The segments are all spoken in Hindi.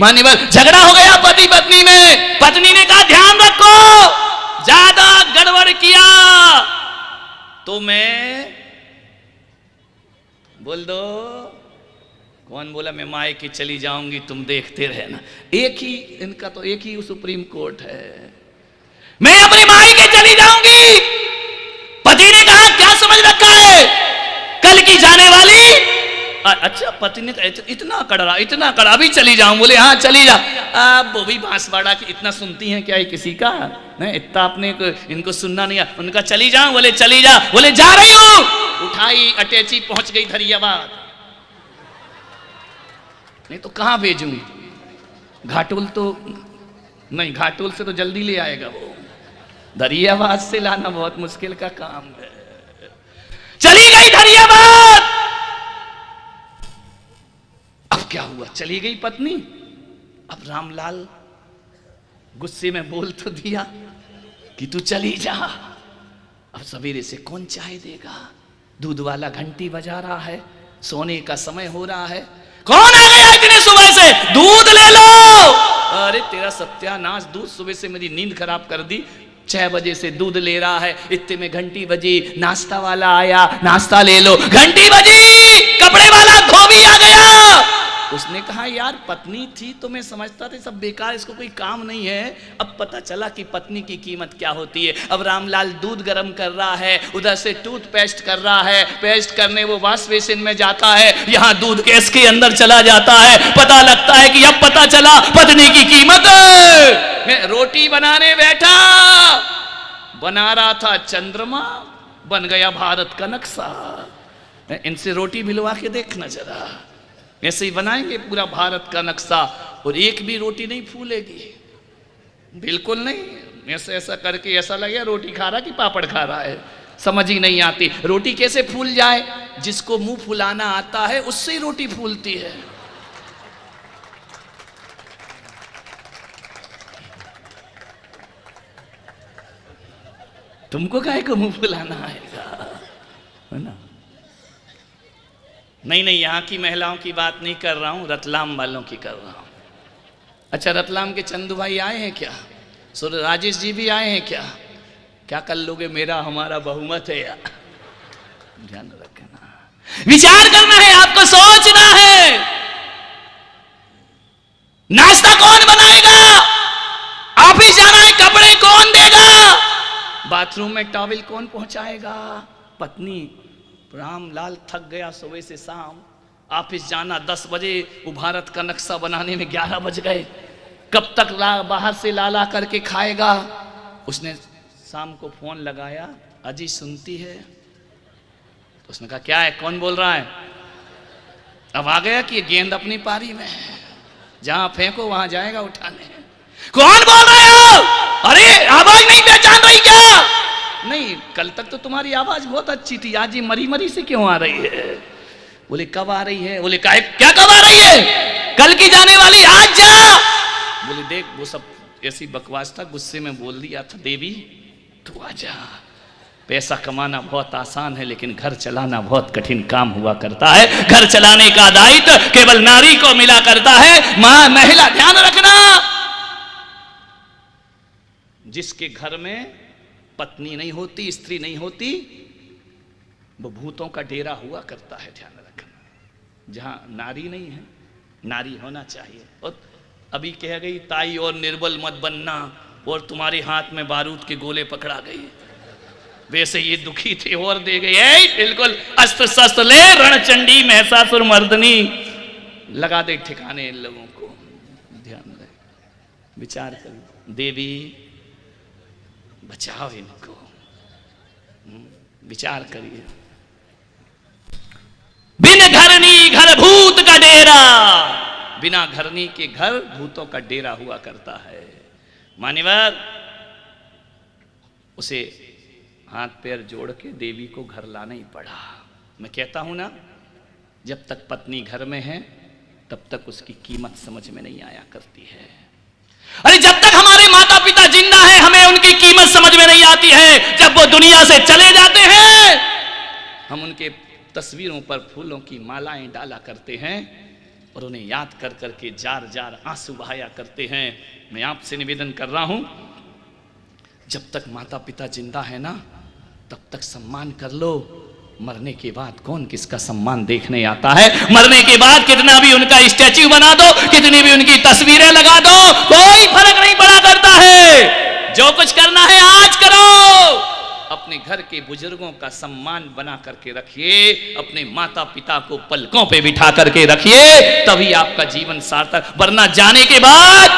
मान्यवर झगड़ा हो गया पति पत्नी में, पत्नी ने कहा ध्यान रखो, ज्यादा गड़बड़ किया तो मैं बोल दो। कौन बोला मैं मायके चली जाऊंगी, तुम देखते रहना। एक ही इनका तो एक ही सुप्रीम कोर्ट है, मैं अपने मायके चली जाऊंगी। पति ने कहा क्या समझ रखा है, कल की जाने वाली। अच्छा पति ने कहा इतना कड़ा अभी चली जाऊं। बोले हाँ चली जा। अब वो भी बांसवाड़ा की इतना सुनती हैं क्या ये किसी का, नहीं इतना आपने इनको सुनना नहीं है। उनका चली जाऊं, बोले चली जा। बोले जा रही हूं। उठाई अटैची, पहुंच गई धरियाबाद। नहीं तो कहां भेजूं, घाटोल तो नहीं, घाटोल से तो जल्दी ले आएगा वो, धरियाबाद से लाना बहुत मुश्किल का काम है। चली गई धरियाबाद। अब क्या हुआ, चली गई पत्नी। अब रामलाल गुस्से में बोल तो दिया कि तू चली जा। अब सवेरे से कौन चाय देगा, दूध वाला घंटी बजा रहा है, सोने का समय हो रहा है। कौन आ गया इतने सुबह से, दूध ले लो। अरे तेरा सत्यानाश, दूध सुबह से मेरी नींद खराब कर दी। 6 बजे से दूध ले रहा है, इतने में घंटी बजी, नाश्ता वाला आया, नाश्ता ले लो। घंटी बजी, कपड़े वाला धोबी आ गया। उसने कहा यार पत्नी थी तो मैं समझता था सब बेकार, इसको कोई काम नहीं है। अब पता चला कि पत्नी की कीमत क्या होती है। अब रामलाल दूध गर्म कर रहा है, उधर से टूथपेस्ट कर रहा है, पेस्ट करने वो वॉश बेसिन में जाता है, यहाँ दूध गैस के अंदर चला जाता है। पता लगता है कि अब पता चला पत्नी की कीमत। मैं रोटी बनाने बैठा, बना रहा था चंद्रमा, बन गया भारत का नक्शा। इनसे रोटी मिलवा के देखना जरा, ऐसे ही बनाएंगे पूरा भारत का नक्शा और एक भी रोटी नहीं फूलेगी, बिल्कुल नहीं। ऐसा ऐसा करके ऐसा लगे रोटी खा रहा कि पापड़ खा रहा है, समझ ही नहीं आती। रोटी कैसे फूल जाए, जिसको मुंह फुलाना आता है उससे ही रोटी फूलती है। तुमको काहे को मुंह फुलाना आएगा, है ना। नहीं नहीं, यहाँ की महिलाओं की बात नहीं कर रहा हूँ, रतलाम वालों की कर रहा हूँ। अच्छा रतलाम के चंदू भाई आए हैं क्या, राजेश जी भी आए हैं क्या, क्या कर लोगे, मेरा हमारा बहुमत है यार। ध्यान रखना, विचार करना है आपको, सोचना है। नाश्ता कौन बनाएगा, ऑफिस जाना है कपड़े कौन देगा, बाथरूम में टॉवल कौन पहुंचाएगा, पत्नी। रामलाल थक गया सुबह से शाम, ऑफिस जाना 10 बजे, वो भारत का नक्शा बनाने में 11 बज गए। कब तक बाहर से ला करके खाएगा। उसने शाम को फोन लगाया, अजी सुनती है, तो उसने कहा क्या है, कौन बोल रहा है। अब आ गया कि ये गेंद अपनी पारी में है, जहां फेंको वहां जाएगा उठाने। कौन बोल रहे हो, अरे आवाज नहीं पहचान रही क्या। नहीं, कल तक तो तुम्हारी आवाज बहुत अच्छी थी, आज ये मरी मरी से क्यों आ रही है। बोले कब आ रही है, बोले क्या कब आ रही है, कल की जाने वाली, आज जा। बोले देख वो सब ऐसी बकवास था, गुस्से में बोल दिया था, देवी तू आ जा। पैसा कमाना बहुत आसान है, लेकिन घर चलाना बहुत कठिन काम हुआ करता है। घर चलाने का दायित्व केवल नारी को मिला करता है। मां महिला, ध्यान रखना, जिसके घर में पत्नी नहीं होती, स्त्री नहीं होती, वो भूतों का डेरा हुआ करता है। ध्यान रखना, जहां नारी नहीं है, नारी होना चाहिए। और अभी कह गई ताई और निर्बल मत बनना, और तुम्हारे हाथ में बारूद के गोले पकड़ा गई, वैसे ये दुखी थे और दे गई। बिल्कुल अस्त्र शस्त्र ले, रणचंडी महिषासुर मर्दनी, लगा दे ठिकाने इन लोगों को। ध्यान रहे, विचार कर, देवी बचाओ इनको, विचार करिए। बिन घरनी घर भूत का डेरा, बिना घरनी के घर भूतों का डेरा हुआ करता है। मान्यवर, उसे हाथ पैर जोड़ के देवी को घर लाना ही पड़ा। मैं कहता हूं ना, जब तक पत्नी घर में है तब तक उसकी कीमत समझ में नहीं आया करती है। अरे जब तक हमारे माता पिता जिंदा है हमें उनकी कीमत समझ में नहीं आती है। जब वो दुनिया से चले जाते हैं हम उनके तस्वीरों पर फूलों की मालाएं डाला करते हैं, और उन्हें याद कर करके जार जार आंसू बहाया करते हैं। मैं आपसे निवेदन कर रहा हूं, जब तक माता पिता जिंदा है ना तब तक सम्मान कर लो। मरने के बाद कौन किसका सम्मान देखने आता है। मरने के बाद कितना भी उनका स्टैच्यू बना दो, कितनी भी उनकी तस्वीरें लगा दो, कोई फर्क नहीं पड़ा करता है। जो कुछ करना है आज करो। अपने घर के बुजुर्गों का सम्मान बना करके रखिए, अपने माता पिता को पलकों पे बिठा करके रखिए, तभी आपका जीवन सार्थक। वरना जाने के बाद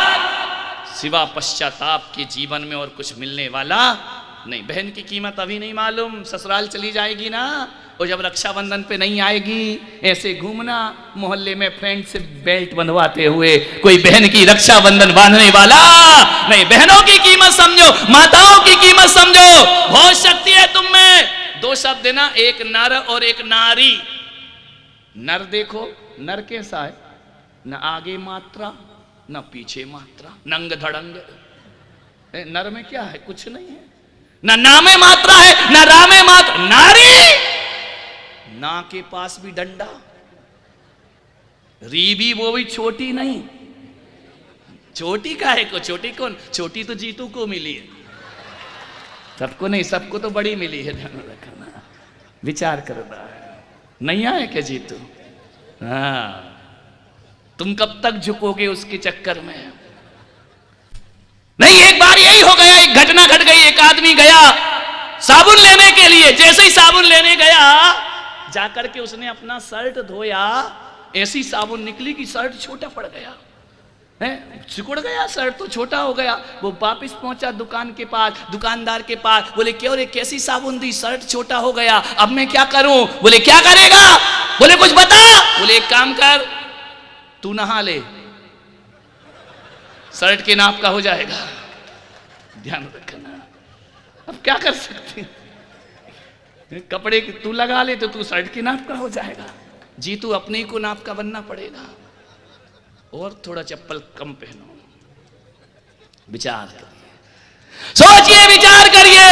सिवा पश्चाताप के जीवन में और कुछ मिलने वाला नहीं। बहन की कीमत अभी नहीं मालूम, ससुराल चली जाएगी ना, और जब रक्षाबंधन पे नहीं आएगी, ऐसे घूमना मोहल्ले में फ्रेंड से बेल्ट बंधवाते हुए, कोई बहन की रक्षाबंधन बांधने वाला नहीं। बहनों की कीमत समझो, माताओं की कीमत समझो, बहुत शक्ति है तुम में। दो शब्द है ना, एक नर और एक नारी। नर देखो, नर कैसा है, न आगे मात्रा न पीछे मात्रा, नंग धड़ंग। नर में क्या है, कुछ नहीं है, ना नामे मात्रा है ना रामे मात्रा। नारी, ना के पास भी डंडा, री भी वो भी छोटी नहीं। छोटी का है को, छोटी कौन, छोटी तो जीतू को मिली है, सबको नहीं, सबको तो बड़ी मिली है। ध्यान रखना, विचार करना नहीं आए क्या जीतू। हाँ, तुम कब तक झुकोगे उसके चक्कर में। नहीं, एक बार यही हो गया, एक घटना घट गई। एक आदमी गया साबुन लेने के लिए, जैसे ही साबुन लेने गया, जाकर के उसने अपना शर्ट धोया, ऐसी साबुन निकली कि शर्ट छोटा पड़ गया, सिकुड़ गया, शर्ट तो छोटा हो गया। वो वापस पहुंचा दुकान के पास, दुकानदार के पास, बोले क्यों रे, कैसी साबुन दी, शर्ट छोटा हो गया, अब मैं क्या करूं। बोले क्या करेगा, बोले कुछ बता। बोले एक काम कर, तू नहा ले, शर्ट के नाप का हो जाएगा। ध्यान रखना, अब क्या कर सकते हैं, कपड़े तू लगा ले तो तू शर्ट के नाप का हो जाएगा। जी तू अपने को नाप का बनना पड़ेगा, और थोड़ा चप्पल कम पहनो। विचार करिए, सोचिए, विचार करिए।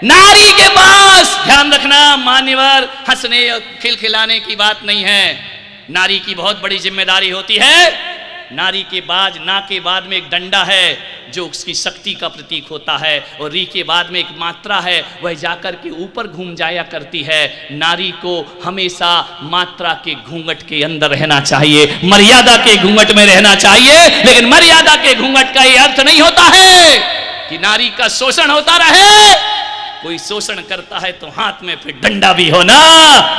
नारी के पास, ध्यान रखना मान्यवर, हंसने और खिलखिलाने की बात नहीं है। नारी की बहुत बड़ी जिम्मेदारी होती है। नारी के बाज, ना के बाद में एक डंडा है जो उसकी शक्ति का प्रतीक होता है, और री के बाद में एक मात्रा है, वह जाकर के ऊपर घूम जाया करती है। नारी को हमेशा मात्रा के घूंघट के अंदर रहना चाहिए, मर्यादा के घूंघट में रहना चाहिए। लेकिन मर्यादा के घूंघट का यह अर्थ नहीं होता है कि नारी का शोषण होता रहे। कोई शोषण करता है तो हाथ में फिर डंडा भी होना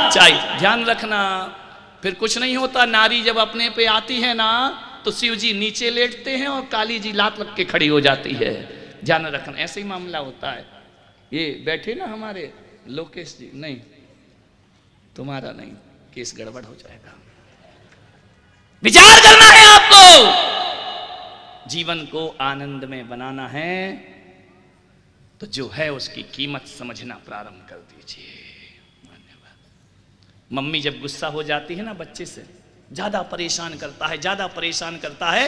चाहिए। ध्यान रखना, फिर कुछ नहीं होता। नारी जब अपने पे आती है ना, तो शिव जी नीचे लेटते हैं और काली जी लात लग के खड़ी हो जाती है। ध्यान रखना, ऐसे ही मामला होता है। ये बैठे ना हमारे लोकेश जी, नहीं तुम्हारा नहीं, केस गड़बड़ हो जाएगा। विचार करना है आपको, जीवन को आनंद में बनाना है, तो जो है उसकी कीमत समझना प्रारंभ कर दीजिए। मम्मी जब गुस्सा हो जाती है ना बच्चे से, ज्यादा परेशान करता है, ज्यादा परेशान करता है,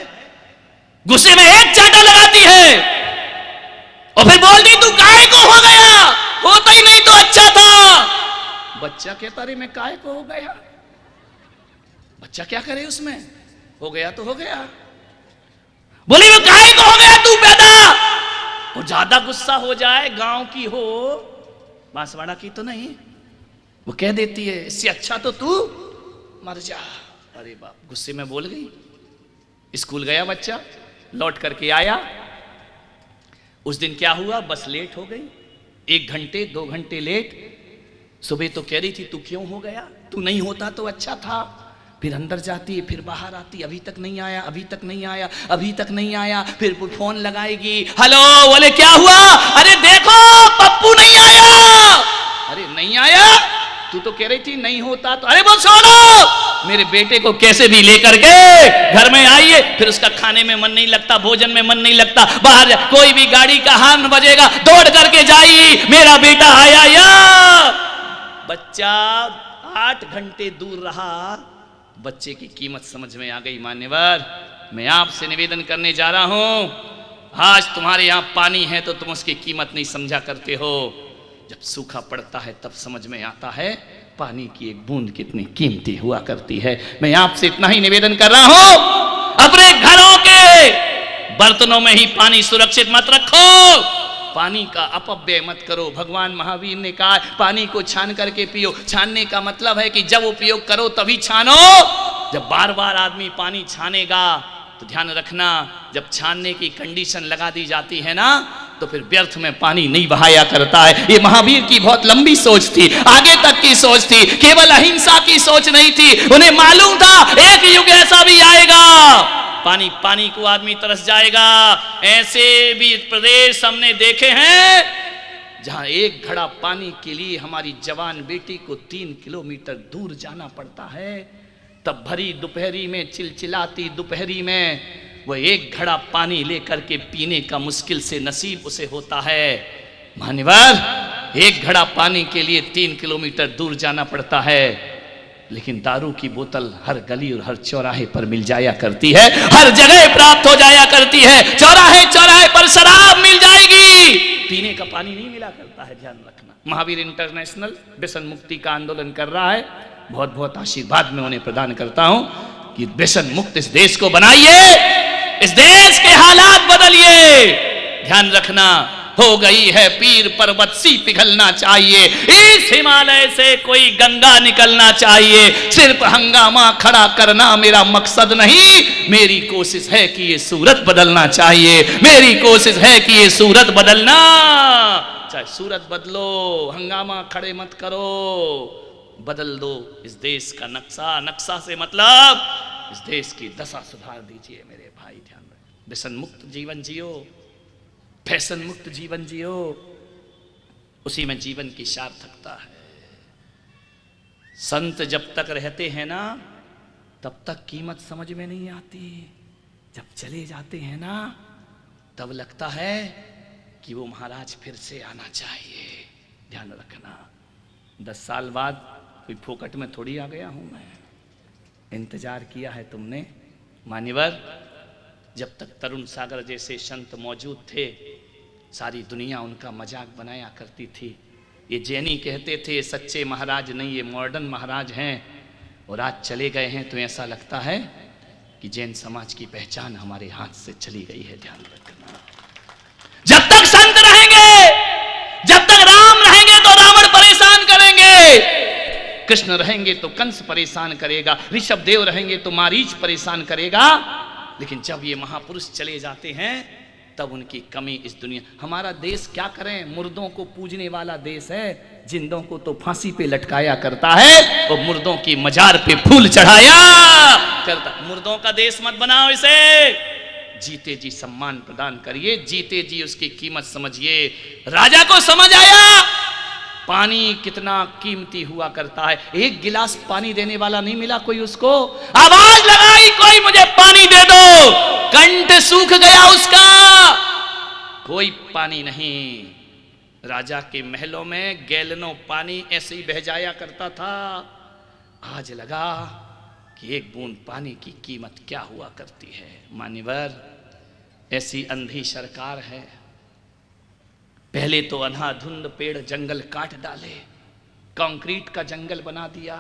गुस्से में एक चाटा लगाती है और फिर बोलती तू काहे को हो गया, होता ही नहीं तो अच्छा था। बच्चा कहता रे मैं काहे को हो गया, बच्चा क्या करे उसमें, हो गया तो हो गया। बोली वो काहे को हो गया तू पैदा। और ज्यादा गुस्सा हो जाए, गांव की हो, बांसवाड़ा की तो नहीं, वो कह देती है इससे अच्छा तो तू मर जा। अरे बाप, गुस्से में बोल गई। स्कूल गया बच्चा, लौट करके आया, उस दिन क्या हुआ, बस लेट हो गई, 1 घंटे 2 घंटे लेट। सुबह तो कह रही थी तू क्यों हो गया, तू नहीं होता तो अच्छा था। फिर अंदर जाती है, फिर बाहर आती, अभी तक नहीं आया, अभी तक नहीं आया, अभी तक नहीं आया। फिर फोन लगाएगी, हेलो, बोले क्या हुआ, अरे देखो पप्पू नहीं आया। अरे नहीं आया, तू तो कह रही थी नहीं होता तो। अरे वो छोड़ो, मेरे बेटे को कैसे भी लेकर के घर में आइए। फिर उसका खाने में मन नहीं लगता, भोजन में मन नहीं लगता, बाहर कोई भी गाड़ी का हॉर्न बजेगा, दौड़ करके जाइए, मेरा बेटा आया या। बच्चा 8 घंटे दूर रहा, बच्चे की कीमत समझ में आ गई। मान्यवर, मैं आपसे निवेदन करने जा रहा हूं, आज तुम्हारे यहां पानी है तो तुम उसकी कीमत नहीं समझा करते हो। जब सूखा पड़ता है तब समझ में आता है पानी की एक बूंद कितनी कीमती हुआ करती है। मैं आपसे इतना ही निवेदन कर रहा हूं, अपने घरों के बर्तनों में ही पानी सुरक्षित मत रखो, पानी का अपव्यय मत करो। भगवान महावीर ने कहा पानी को छान करके पियो। छानने का मतलब है कि जब उपयोग करो तभी छानो। जब बार बार आदमी पानी छानेगा तो ध्यान रखना, जब छानने की कंडीशन लगा दी जाती है ना, तो फिर व्यर्थ में पानी नहीं बहाया करता है। ये महावीर की बहुत लंबी सोच थी, आगे तक की सोच थी, केवल अहिंसा की सोच नहीं थी। उन्हें मालूम था एक युग ऐसा भी आएगा, पानी को आदमी तरस जाएगा। ऐसे भी प्रदेश हमने देखे हैं जहां एक घड़ा पानी के लिए हमारी जवान बेटी को 3 किलोमीटर दूर जाना पड़ता है। तब भरी दोपहरी में, चिलचिलाती दोपहरी में, वह एक घड़ा पानी लेकर के पीने का मुश्किल से नसीब उसे होता है। मान्यवर, एक घड़ा पानी के लिए 3 किलोमीटर दूर जाना पड़ता है, लेकिन दारू की बोतल हर गली और हर चौराहे पर मिल जाया करती है, हर जगह प्राप्त हो जाया करती है। चौराहे चौराहे पर शराब मिल जाएगी, पीने का पानी नहीं मिला करता है। ध्यान रखना, महावीर इंटरनेशनल व्यसन मुक्ति का आंदोलन कर रहा है। बहुत बहुत आशीर्वाद मैं उन्हें प्रदान करता हूं कि व्यसन मुक्त इस देश को बनाइए, इस देश के हालात बदलिए। ध्यान रखना, हो गई है पीर पर्वत सी पिघलना चाहिए, इस हिमालय से कोई गंगा निकलना चाहिए। सिर्फ हंगामा खड़ा करना मेरा मकसद नहीं, मेरी कोशिश है कि ये सूरत बदलना चाहिए। मेरी कोशिश है कि ये सूरत बदलना, चाहे सूरत बदलो, हंगामा खड़े मत करो, बदल दो इस देश का नक्शा। नक्शा से मतलब इस देश की दशा सुधार दीजिए मेरे भाई। ध्यान रखें, व्यसन मुक्त जीवन जियो, फैशन मुक्त जीवन जियो, उसी में जीवन की सार्थकता है। संत जब तक रहते हैं ना, तब तक कीमत समझ में नहीं आती। जब चले जाते हैं ना, तब लगता है कि वो महाराज फिर से आना चाहिए। ध्यान रखना, 10 साल बाद कोई फोकट में थोड़ी आ गया हूं मैं, इंतजार किया है तुमने। मान्यवर, जब तक तरुण सागर जैसे संत मौजूद थे, सारी दुनिया उनका मजाक बनाया करती थी। ये जैनी कहते थे सच्चे महाराज नहीं, ये मॉडर्न महाराज हैं। और आज चले गए हैं तो ऐसा लगता है कि जैन समाज की पहचान हमारे हाथ से चली गई है। ध्यान रखना, जब तक संत रहेंगे, जब तक राम रहेंगे तो रावण परेशान करेंगे, कृष्ण रहेंगे तो कंस परेशान करेगा, ऋषभ देव रहेंगे तो मारीच परेशान करेगा। लेकिन जब ये महापुरुष चले जाते हैं, तब उनकी कमी इस दुनिया। हमारा देश क्या करें, मुर्दों को पूजने वाला देश है, जिंदों को तो फांसी पे लटकाया करता है और मुर्दों की मजार पे फूल चढ़ाया करता। मुर्दों का देश मत बनाओ इसे, जीते जी सम्मान प्रदान करिए, जीते जी उसकी कीमत समझिए। राजा को समझ आया पानी कितना कीमती हुआ करता है। एक गिलास पानी देने वाला नहीं मिला कोई उसको, आवाज लगाई कोई मुझे पानी दे दो, कंठ सूख गया उसका, कोई पानी नहीं। राजा के महलों में गैलनों पानी ऐसे ही बह जाया करता था। आज लगा कि एक बूंद पानी की कीमत क्या हुआ करती है। मान्यवर, ऐसी अंधी सरकार है, पहले तो अंधाधुंध पेड़ जंगल काट डाले, कंक्रीट का जंगल बना दिया।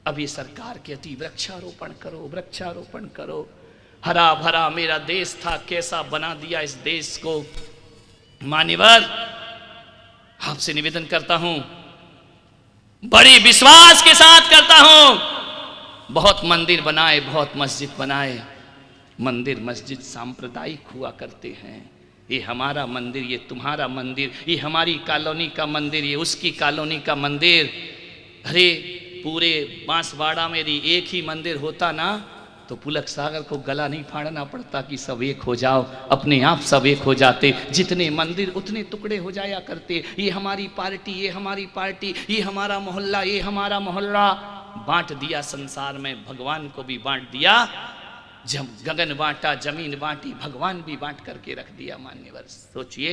अब ये सरकार कहती वृक्षारोपण करो, वृक्षारोपण करो। हरा भरा मेरा देश था, कैसा बना दिया इस देश को। मान्यवर, आपसे निवेदन करता हूं, बड़ी विश्वास के साथ करता हूं, बहुत मंदिर बनाए, बहुत मस्जिद बनाए। मंदिर मस्जिद सांप्रदायिक हुआ करते हैं। ये हमारा मंदिर, ये तुम्हारा मंदिर, ये हमारी कॉलोनी का मंदिर, ये उसकी कॉलोनी का मंदिर। अरे पूरे बांसवाड़ा में यदि एक ही मंदिर होता ना, तो पुलक सागर को गला नहीं फाड़ना पड़ता कि सब एक हो जाओ, अपने आप सब एक हो जाते। जितने मंदिर उतने टुकड़े हो जाया करते। ये हमारी पार्टी, ये हमारी पार्टी, ये हमारा मोहल्ला, ये हमारा मोहल्ला। बांट दिया संसार में, भगवान को भी बांट दिया। जब गगन बांटा, जमीन बांटी, भगवान भी बांट करके रख दिया। मान्यवर, सोचिए,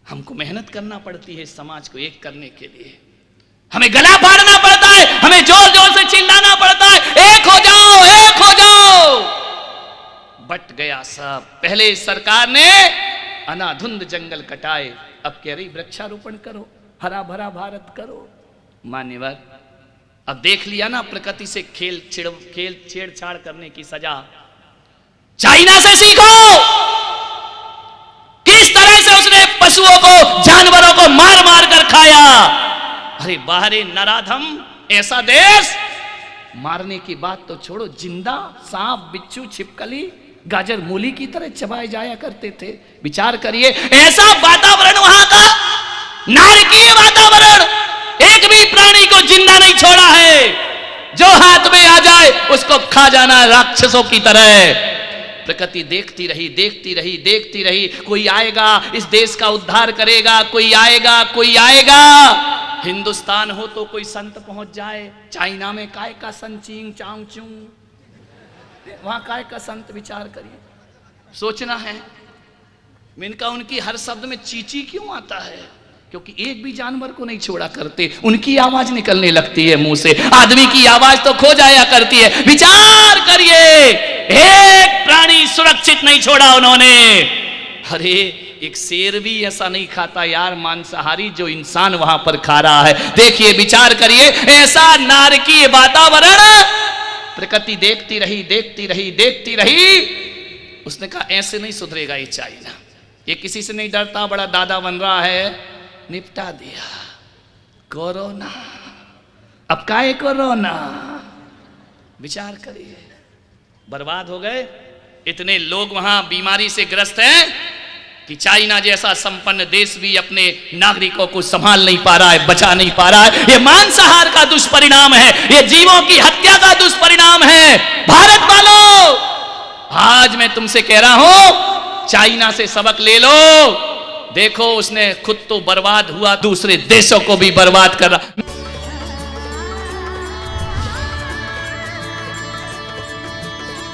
हमको मेहनत करना पड़ती है समाज को एक करने के लिए, हमें गला फाड़ना पड़ता है, हमें जोर जोर से चिल्लाना पड़ता है, एक हो जाओ, एक हो जाओ। बट गया सब। पहले सरकार ने अनाधुंध जंगल कटाए, अब कह रही वृक्षारोपण करो, हरा भरा भारत करो। मान्यवर, अब देख लिया ना प्रकृति से खेल छेड़छाड़ करने की सजा। चाइना से सीखो किस तरह से उसने पशुओं को, जानवरों को मार मार कर खाया। अरे बाहरी नराधम ऐसा देश, मारने की बात तो छोड़ो, जिंदा सांप, बिच्छू, छिपकली, गाजर मूली की तरह चबाए जाया करते थे। विचार करिए, ऐसा वातावरण वहां का, नारकीय वातावरण, एक भी प्राणी को जिंदा नहीं छोड़ा है। जो हाथ में आ जाए उसको खा जाना राक्षसों की तरह। प्रकृति देखती रही, देखती रही, देखती रही। कोई आएगा इस देश का उद्धार करेगा, कोई आएगा, कोई आएगा। हिंदुस्तान हो तो कोई संत पहुंच जाए। चाइना में काय का संचिंग चांग चुंग, वहां काय का संत, विचार करिए। सोचना है इनका, उनकी हर शब्द में चीची क्यों आता है? क्योंकि एक भी जानवर को नहीं छोड़ा करते, उनकी आवाज निकलने लगती है मुंह से। आदमी की आवाज तो खो जाया करती है। विचार करिए, एक प्राणी सुरक्षित नहीं छोड़ा उन्होंने। अरे एक शेर भी ऐसा नहीं खाता यार, मांसाहारी, जो इंसान वहां पर खा रहा है। देखिए, विचार करिए, ऐसा नारकीय वातावरण। प्रकृति देखती रही, देखती रही, देखती रही। उसने कहा ऐसे नहीं सुधरेगा ये चाइना, ये किसी से नहीं डरता, बड़ा दादा बन रहा है। निपटा दिया कोरोना। अब का है कोरोना? विचार करिए, बर्बाद हो गए। इतने लोग वहां बीमारी से ग्रस्त हैं कि चाइना जैसा संपन्न देश भी अपने नागरिकों को संभाल नहीं पा रहा है, बचा नहीं पा रहा है। ये मांसाहार का दुष्परिणाम है, ये जीवों की हत्या का दुष्परिणाम है। भारत वालों, आज मैं तुमसे कह रहा हूं, चाइना से सबक ले लो। देखो, उसने खुद तो बर्बाद हुआ, दूसरे देशों को भी बर्बाद कर रहा।